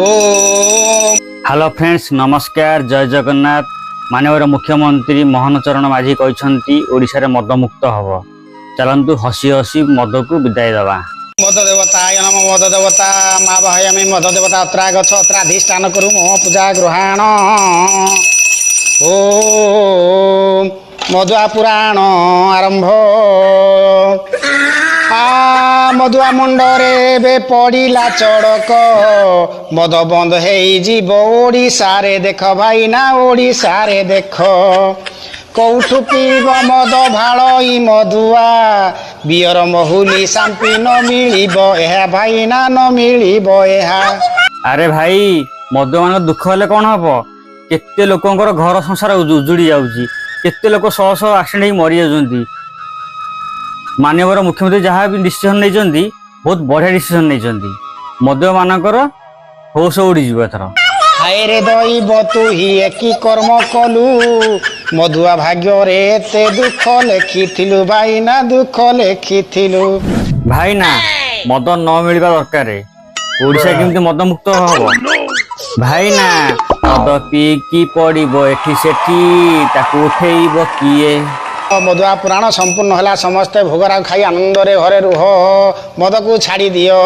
ओम। Hello friends, नमस्कार, जय जगन्नाथ। माननीय मुख्यमंत्री मोहन चरण माझी कहते ओडिशा रे मद मुक्त हब। चलतु हसी हसी मद को विदाय दवा। मद देवताय नम। मद देवता माँ बाहयामी मद देवता अत्रा गछ अत्राधिष्ठान करू मोह पूजा ग्रहण। ओम मधुआ पुराण आरंभ। मधुआ मुंडरे बे पड़िला चढ़क मद बंद हो ओडिशा रे देख भाई ना ओडिशा रे देख कौठु पीब मद भाड़ मधुआ बियर महुली सांपी न मिलिब एहा भाई ना न मिलिब एहा। अरे भाई, मद मान दुख हेले कौन हम? केते लोकंकर घर संसार उजुड़ी जाउची, केते लोक शह शह एक्सीडेंट मरी जाउछंती। माननीय मुख्यमंत्री जहाँ भी डिसीजन नहीं बहुत बढ़िया डिसीजन नहीं। मद मानकर होश उड़ी जीव एथर। हाय रे दैव तू ही एकी कर्म कलु मधुआ भाग्य रे ते दुख लेखिथिलु भाई ना दुख लेखिथिलु। भाई ना मद न मिलवा दरकार। ओडिशा केमती मद मुक्त हम? भाई ना मद पीकी पड़ो एठी सेठी ताकू उठेइब किए? मधुआ पुराण संपूर्ण होला। समस्ते भोगराग खाई आनंद रे घरे रुह। मद को छाड़ी दियो।